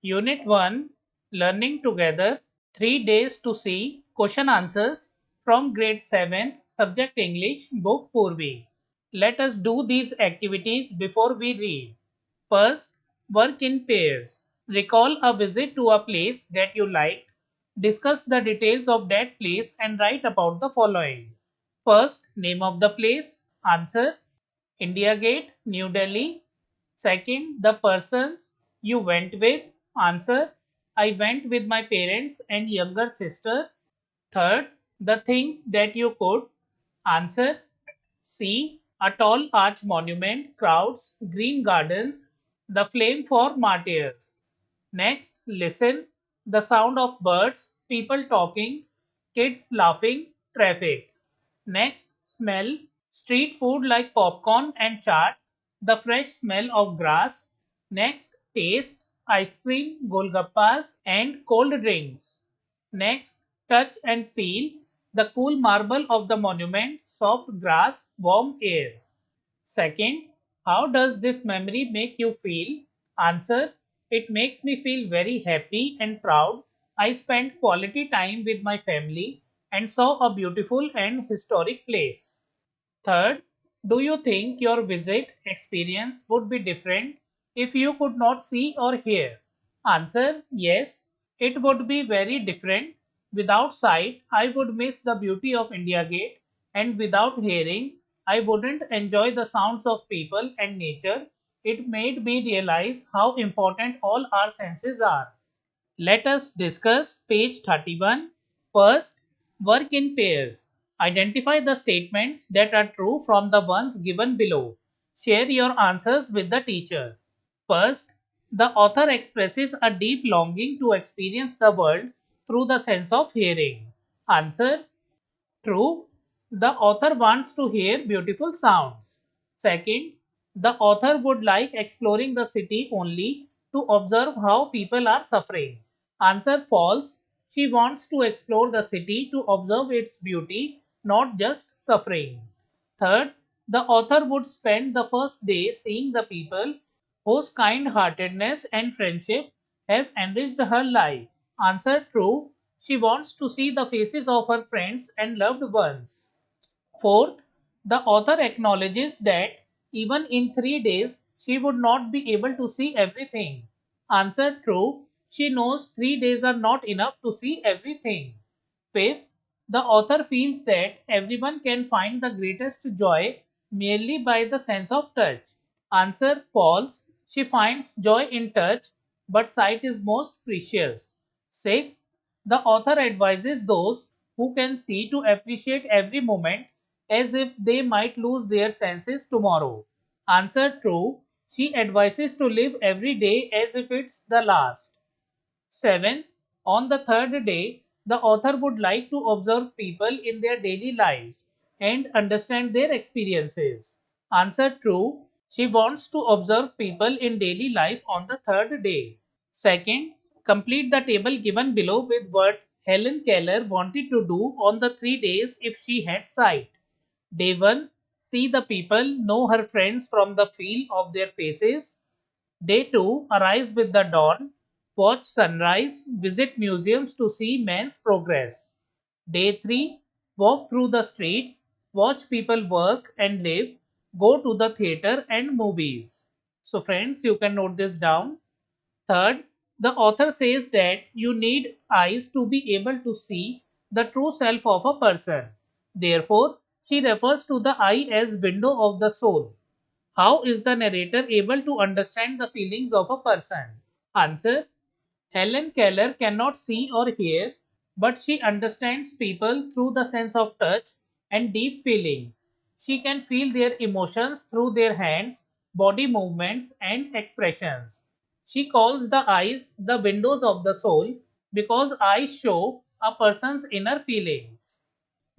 Unit 1 Learning Together 3 Days to See Question Answers from Grade 7 Subject English Book Poorvi. Let us do these activities before we read. First, work in pairs. Recall a visit to a place that you liked. Discuss the details of that place and write about the following. First, name of the place. Answer India Gate, New Delhi. Second, the persons you went with. Answer I went with my parents and younger sister. Third, the things that you could. Answer C. A tall arch monument, crowds, green gardens, the flame for martyrs. Next, listen. The sound of birds, people talking, kids laughing, traffic. Next, smell. Street food like popcorn and chaat, the fresh smell of grass. Next, taste. Ice cream, golgappas, and cold drinks. Next, touch and feel. The cool marble of the monument, soft grass, warm air. Second, how does this memory make you feel? Answer, it makes me feel very happy and proud. I spent quality time with my family and saw a beautiful and historic place. Third, do you think your visit experience would be different if you could not see or hear? Answer, yes, it would be very different. Without sight, I would miss the beauty of India Gate, and without hearing, I wouldn't enjoy the sounds of people and nature. It made me realize how important all our senses are. Let us discuss page 31. First, work in pairs. Identify the statements that are true from the ones given below. Share your answers with the teacher. First, the author expresses a deep longing to experience the world through the sense of hearing. Answer True, the author wants to hear beautiful sounds. Second, the author would like exploring the city only to observe how people are suffering. Answer false, she wants to explore the city to observe its beauty, not just suffering. Third, the author would spend the first day seeing the people whose kind heartedness and friendship have enriched her life. Answer true, she wants to see the faces of her friends and loved ones. Fourth, the author acknowledges that even in 3 days she would not be able to see everything. Answer true, she knows 3 days are not enough to see everything. Fifth, the author feels that everyone can find the greatest joy merely by the sense of touch. Answer false, she finds joy in touch, but sight is most precious. Sixth, the author advises those who can see to appreciate every moment as if they might lose their senses tomorrow. Answer true, she advises to live every day as if it's the last. 7. On the third day, the author would like to observe people in their daily lives and understand their experiences. Answer true. She wants to observe people in daily life on the third day. Second, complete the table given below with what Helen Keller wanted to do on the 3 days if she had sight. Day 1. See the people, know her friends from the feel of their faces. Day 2. Arise with the dawn, watch sunrise, visit museums to see man's progress. Day 3. Walk through the streets, watch people work and live, go to the theatre and movies. So, friends, you can note this down. Third, the author says that you need eyes to be able to see the true self of a person. Therefore, she refers to the eye as window of the soul. How is the narrator able to understand the feelings of a person? Answer Helen Keller cannot see or hear, but she understands people through the sense of touch and deep feelings. She can feel their emotions through their hands, body movements, and expressions. She calls the eyes the windows of the soul because eyes show a person's inner feelings.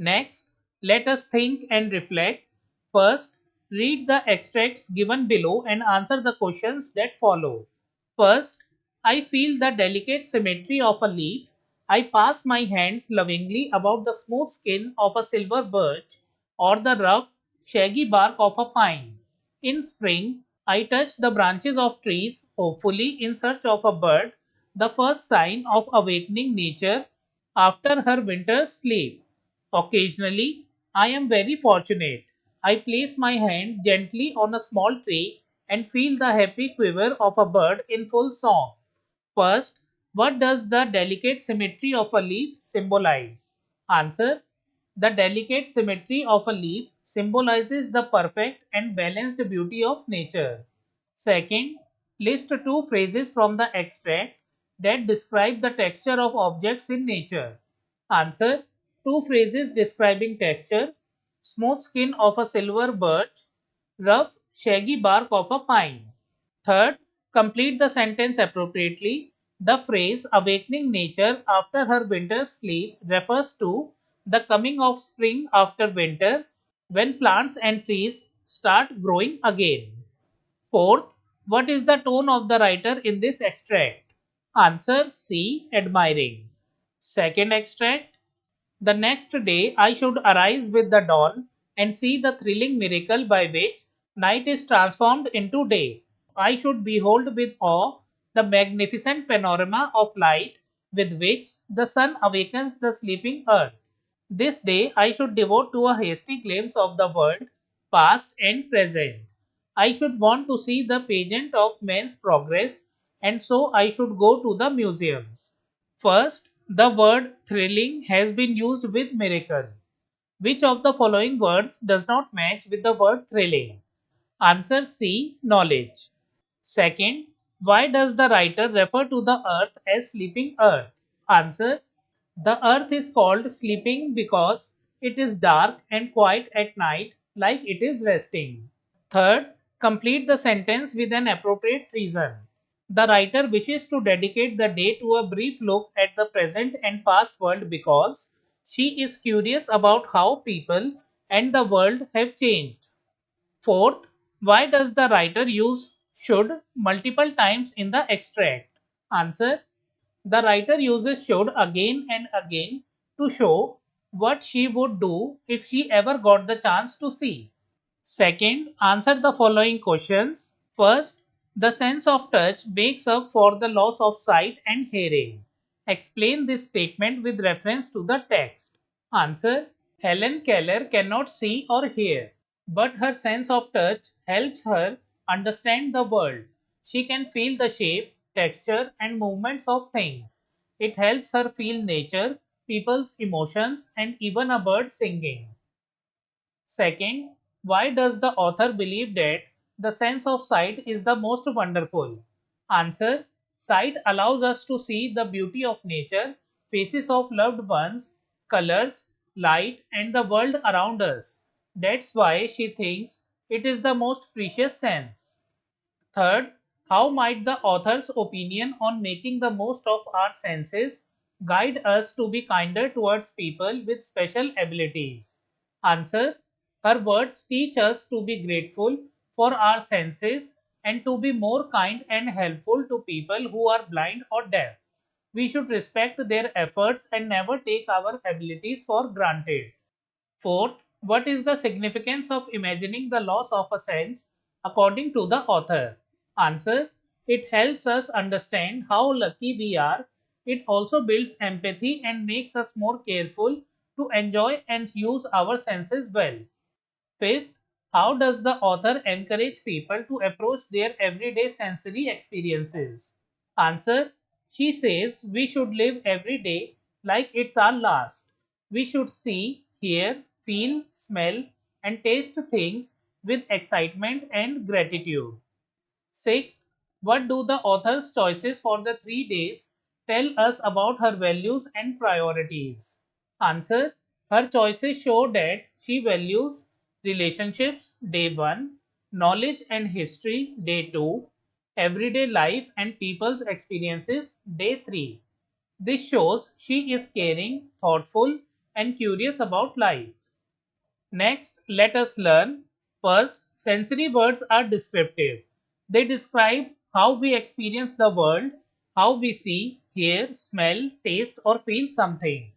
Next, let us think and reflect. First, read the extracts given below and answer the questions that follow. First, I feel the delicate symmetry of a leaf. I pass my hands lovingly about the smooth skin of a silver birch or the rough, shaggy bark of a pine. In spring, I touch the branches of trees, hopefully in search of a bird. the first sign of awakening nature after her winter's sleep. Occasionally, I am very fortunate. I place my hand gently on a small tree and feel the happy quiver of a bird in full song. First, what does the delicate symmetry of a leaf symbolize? Answer: the delicate symmetry of a leaf symbolizes the perfect and balanced beauty of nature. Second, list two phrases from the extract that describe the texture of objects in nature. Answer: two phrases describing texture: smooth skin of a silver birch, rough, shaggy bark of a pine. Third, complete the sentence appropriately. The phrase awakening nature after her winter's sleep refers to the coming of spring after winter when plants and trees start growing again. Fourth, what is the tone of the writer in this extract? Answer C. Admiring. Second extract: the next day I should arise with the dawn and see the thrilling miracle by which night is transformed into day. I should behold with awe the magnificent panorama of light with which the sun awakens the sleeping earth. This day I should devote to a hasty glimpse of the world, past and present. I should want to see the pageant of man's progress, and so I should go to the museums. First, the word thrilling has been used with miracle. Which of the following words does not match with the word thrilling? Answer C. Knowledge. Second, why does the writer refer to the earth as sleeping earth? Answer: the earth is called sleeping because it is dark and quiet at night, like it is resting. Third, complete the sentence with an appropriate reason. The writer wishes to dedicate the day to a brief look at the present and past world because she is curious about how people and the world have changed. Fourth, why does the writer use should multiple times in the extract? Answer: the writer uses should again and again to show what she would do if she ever got the chance to see. Second, answer the following questions. First, the sense of touch makes up for the loss of sight and hearing. Explain this statement with reference to the text. Answer: Helen Keller cannot see or hear, but her sense of touch helps her understand the world. She can feel the shape, texture, and movements of things. It helps her feel nature, people's emotions, and even a bird singing. Second, why does the author believe that the sense of sight is the most wonderful? Answer: sight allows us to see the beauty of nature, faces of loved ones, colors, light, and the world around us. That's why she thinks it is the most precious sense. Third, how might the author's opinion on making the most of our senses guide us to be kinder towards people with special abilities? Answer: her words teach us to be grateful for our senses and to be more kind and helpful to people who are blind or deaf. We should respect their efforts and never take our abilities for granted. Fourth, what is the significance of imagining the loss of a sense according to the author? Answer: it helps us understand how lucky we are. It also builds empathy and makes us more careful to enjoy and use our senses well. Fifth, how does the author encourage people to approach their everyday sensory experiences? Answer: she says we should live every day like it's our last. We should see, hear, feel, smell, and taste things with excitement and gratitude. Sixth, what do the author's choices for the 3 days tell us about her values and priorities? Answer: her choices show that she values relationships, day 1, knowledge and history, day 2, everyday life and people's experiences, day 3. This shows she is caring, thoughtful, and curious about life. Next, let us learn. First, sensory words are descriptive. They describe how we experience the world, how we see, hear, smell, taste, or feel something.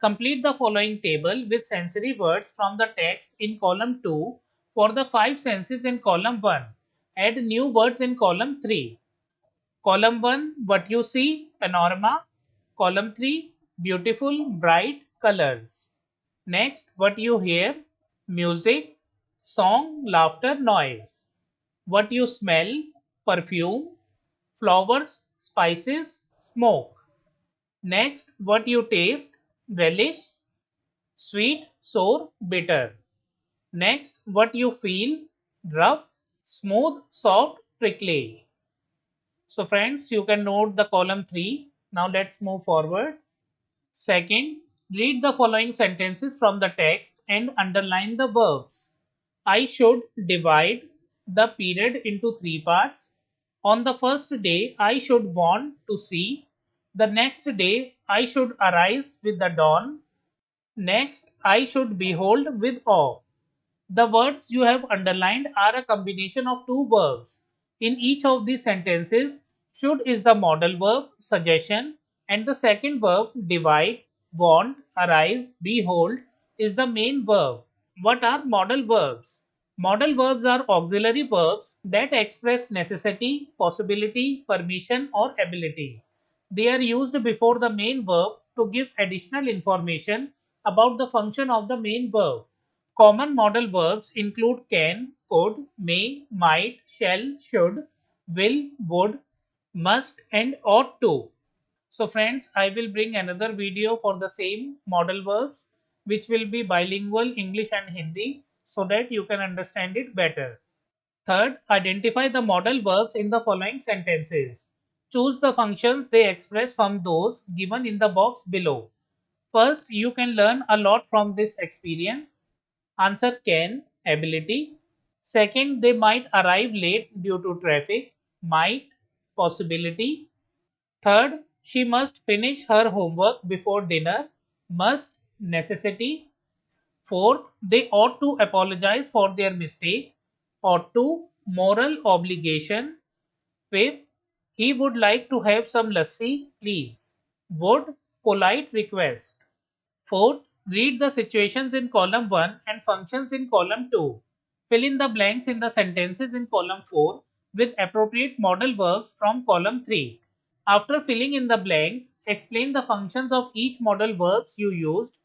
Complete the following table with sensory words from the text in column 2 for the 5 senses in column 1. Add new words in column 3. Column 1, what you see, panorama. Column 3, beautiful, bright colors. Next, what you hear, music, song, laughter, noise. What you smell, perfume, flowers, spices, smoke. Next, what you taste, relish, sweet, sour, bitter. Next, what you feel, rough, smooth, soft, prickly. So friends, you can note the column 3. Now let's move forward. Second, read the following sentences from the text and underline the verbs. I should divide the period into three parts. On the first day, I should want to see. The next day, I should arise with the dawn. Next, I should behold with awe. The words you have underlined are a combination of two verbs. In each of these sentences, should is the modal verb, suggestion, and the second verb, divide, want, arise, behold, is the main verb. What are modal verbs? Modal verbs are auxiliary verbs that express necessity, possibility, permission, or ability. They are used before the main verb to give additional information about the function of the main verb. Common modal verbs include can, could, may, might, shall, should, will, would, must, and ought to. So friends, I will bring another video for the same modal verbs which will be bilingual English and Hindi so that you can understand it better. Third, identify the modal verbs in the following sentences. Choose the functions they express from those given in the box below. First, you can learn a lot from this experience. Answer can, ability. Second, they might arrive late due to traffic. Might, possibility. Third, she must finish her homework before dinner. Must, necessity. Fourth, they ought to apologize for their mistake. Ought to, moral obligation. Fifth, he would like to have some lassi, please. Would, polite request. Fourth, read the situations in column 1 and functions in column 2. Fill in the blanks in the sentences in column 4 with appropriate modal verbs from column 3. After filling in the blanks, explain the functions of each modal verbs you used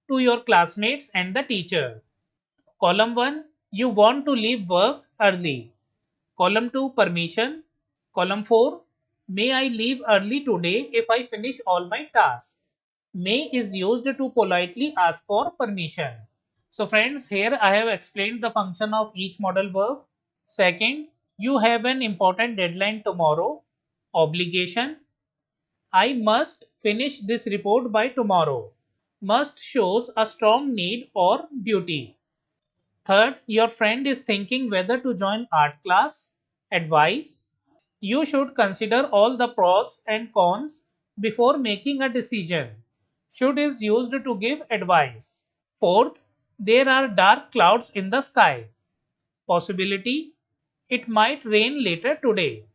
to your classmates and the teacher. Column 1, you want to leave work early. Column 2, permission. Column 4, may I leave early today if I finish all my tasks. May is used to politely ask for permission. So friends, here I have explained the function of each modal verb. Second, you have an important deadline tomorrow. Obligation. I must finish this report by tomorrow. Must shows a strong need or duty. Third, your friend is thinking whether to join art class. Advice. You should consider all the pros and cons before making a decision. Should is used to give advice. Fourth, there are dark clouds in the sky. Possibility. It might rain later today.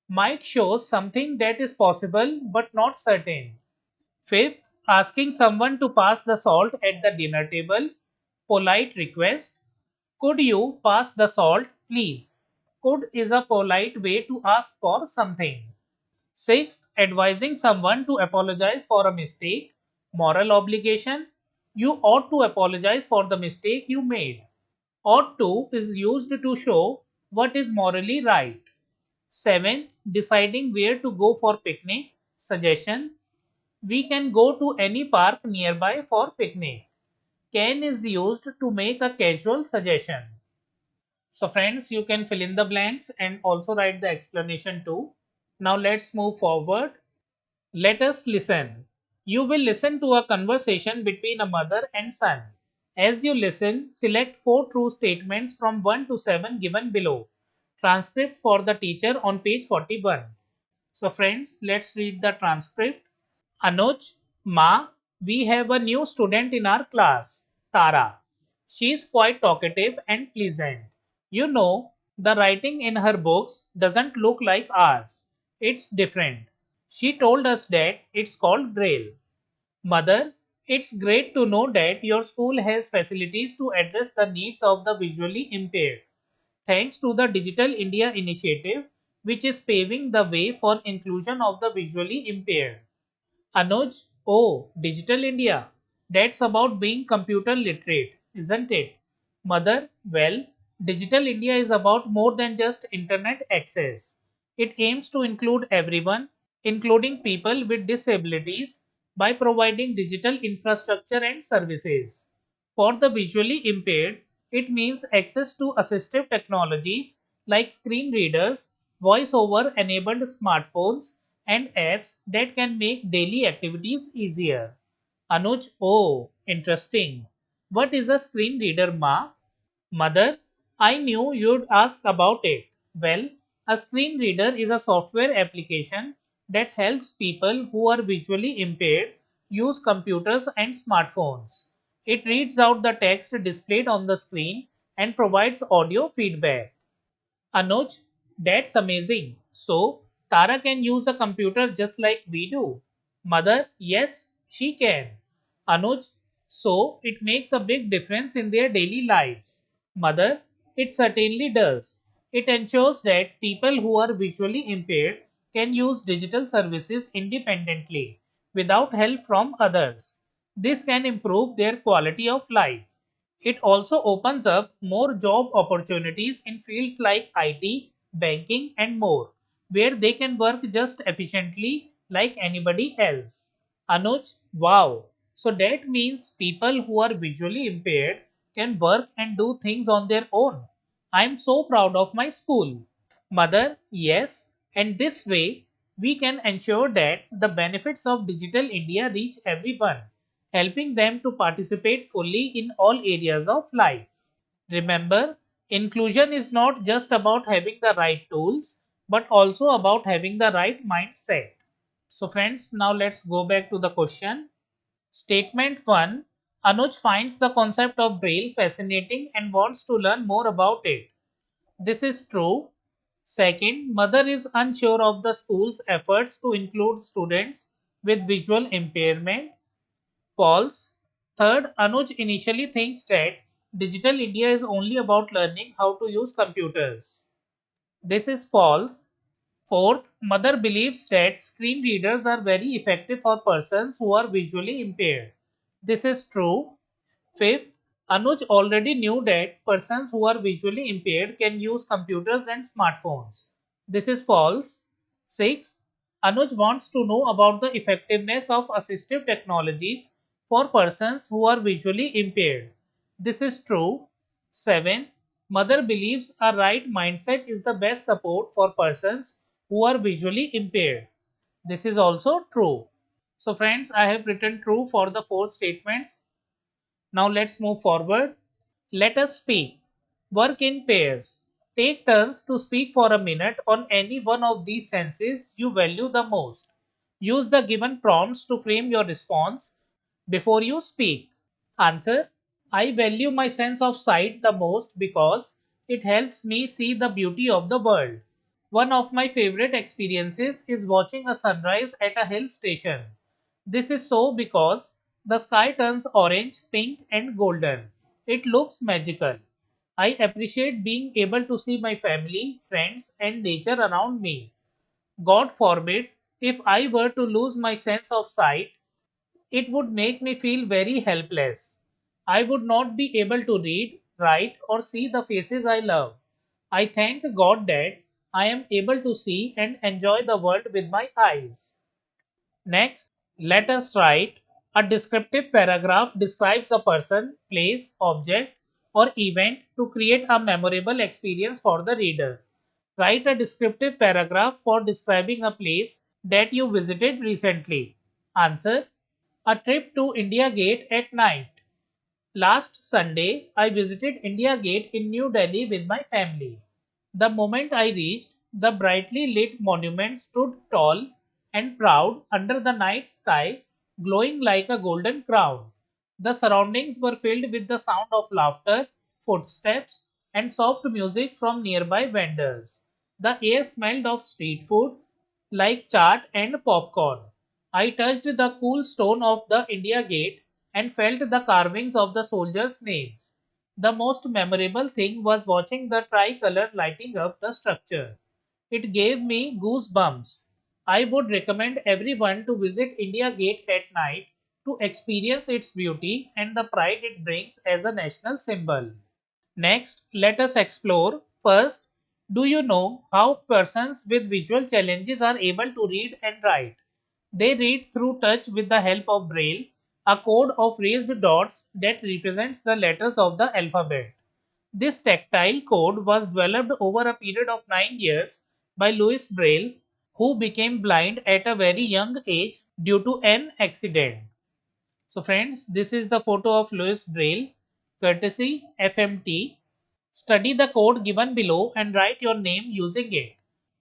Might shows something that is possible but not certain. Fifth, asking someone to pass the salt at the dinner table. Polite request. Could you pass the salt, please? Could is a polite way to ask for something. Sixth, advising someone to apologize for a mistake. Moral obligation. You ought to apologize for the mistake you made. Ought to is used to show what is morally right. Seventh, deciding where to go for picnic. Suggestion. We can go to any park nearby for picnic. Can is used to make a casual suggestion. So friends, you can fill in the blanks and also write the explanation too. Now let's move forward. Let us listen. You will listen to a conversation between a mother and son. As you listen, select 4 true statements from 1 to 7 given below. Transcript for the teacher on page 41. So friends, let's read the transcript. Anuj, Ma, we have a new student in our class, Tara. She is quite talkative and pleasant. You know, the writing in her books doesn't look like ours. It's different. She told us that it's called Braille. Mother, it's great to know that your school has facilities to address the needs of the visually impaired. Thanks to the Digital India initiative, which is paving the way for inclusion of the visually impaired. Anuj, oh, Digital India. That's about being computer literate, isn't it? Mother, well, Digital India is about more than just internet access. It aims to include everyone, including people with disabilities, by providing digital infrastructure and services. For the visually impaired, it means access to assistive technologies like screen readers, voice over enabled smartphones, and apps that can make daily activities easier. Anuj, oh, interesting. What is a screen reader, Ma? Mother, I knew you'd ask about it. Well, a screen reader is a software application that helps people who are visually impaired use computers and smartphones. It reads out the text displayed on the screen and provides audio feedback. Anuj, that's amazing. So, Tara can use a computer just like we do. Mother, yes, she can. Anuj, so it makes a big difference in their daily lives. Mother, it certainly does. It ensures that people who are visually impaired can use digital services independently without help from others. This can improve their quality of life. It also opens up more job opportunities in fields like IT, banking, and more, where they can work just efficiently like anybody else. Anuj, wow! So that means people who are visually impaired can work and do things on their own. I'm so proud of my school. Mother, yes, and this way we can ensure that the benefits of Digital India reach everyone, helping them to participate fully in all areas of life. Remember, inclusion is not just about having the right tools, but also about having the right mindset. So, friends, now let's go back to the question. Statement 1. Anuj finds the concept of Braille fascinating and wants to learn more about it. This is true. Second, mother is unsure of the school's efforts to include students with visual impairment. False. Third, Anuj initially thinks that Digital India is only about learning how to use computers. This is false. Fourth, mother believes that screen readers are very effective for persons who are visually impaired. This is true. Fifth, Anuj already knew that persons who are visually impaired can use computers and smartphones. This is false. Sixth, Anuj wants to know about the effectiveness of assistive technologies for persons who are visually impaired. This is true. Seventh, mother believes a right mindset is the best support for persons who are visually impaired. This is also true. So, friends, I have written true for the four statements. Now let's move forward. Let us speak. Work in pairs. Take turns to speak for a minute on any one of these senses you value the most. Use the given prompts to frame your response before you speak. Answer. I value my sense of sight the most because it helps me see the beauty of the world. One of my favorite experiences is watching a sunrise at a hill station. This is so because the sky turns orange, pink, and golden. It looks magical. I appreciate being able to see my family, friends, and nature around me. God forbid, if I were to lose my sense of sight, it would make me feel very helpless. I would not be able to read, write, or see the faces I love. I thank God that I am able to see and enjoy the world with my eyes. Next, let us write a descriptive paragraph describes a person, place, object, or event to create a memorable experience for the reader. Write a descriptive paragraph for describing a place that you visited recently. Answer. A trip to India Gate at night. Last Sunday, I visited India Gate in New Delhi with my family. The moment I reached, the brightly lit monument stood tall and proud under the night sky, glowing like a golden crown. The surroundings were filled with the sound of laughter, footsteps, and soft music from nearby vendors. The air smelled of street food like chaat and popcorn. I touched the cool stone of the India Gate and felt the carvings of the soldiers' names. The most memorable thing was watching the tricolor lighting up the structure. It gave me goosebumps. I would recommend everyone to visit India Gate at night to experience its beauty and the pride it brings as a national symbol. Next, let us explore. First, do you know how persons with visual challenges are able to read and write? They read through touch with the help of Braille, a code of raised dots that represents the letters of the alphabet. This tactile code was developed over a period of 9 years by Louis Braille, who became blind at a very young age due to an accident. So friends, this is the photo of Louis Braille, courtesy FMT. Study the code given below and write your name using it.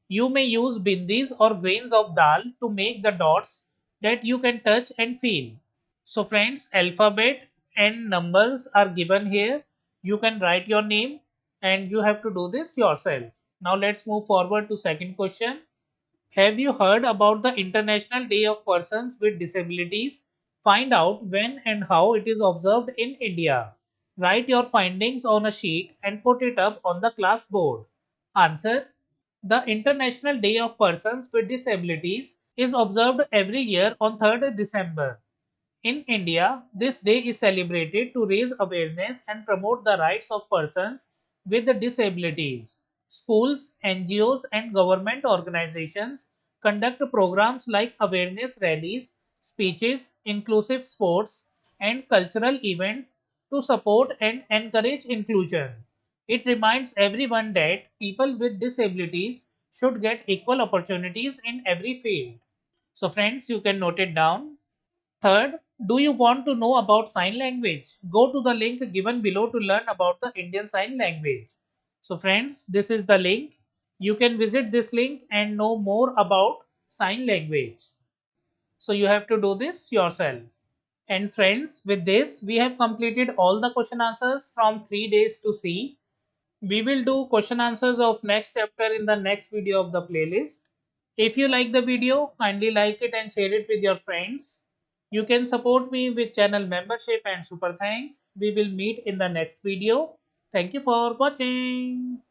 You may use bindis or grains of dal to make the dots that you can touch and feel. So friends, alphabet and numbers are given here. You can write your name and you have to do this yourself. Now let's move forward to second question. Have you heard about the International Day of Persons with Disabilities? Find out when and how it is observed in India. Write your findings on a sheet and put it up on the class board. Answer. The International Day of Persons with Disabilities is observed every year on 3rd December. In India, this day is celebrated to raise awareness and promote the rights of persons with disabilities. Schools, NGOs, and government organizations conduct programs like awareness rallies, speeches, inclusive sports, and cultural events to support and encourage inclusion. It reminds everyone that people with disabilities should get equal opportunities in every field. So, friends, you can note it down. Third, do you want to know about sign language? Go to the link given below to learn about the Indian Sign Language. So friends, this is the link. You can visit this link and know more about sign language. So you have to do this yourself. And friends, with this, we have completed all the question answers from 3 days to see. We will do question answers of next chapter in the next video of the playlist. If you like the video, kindly like it and share it with your friends. You can support me with channel membership and super thanks. We will meet in the next video. Thank you for watching.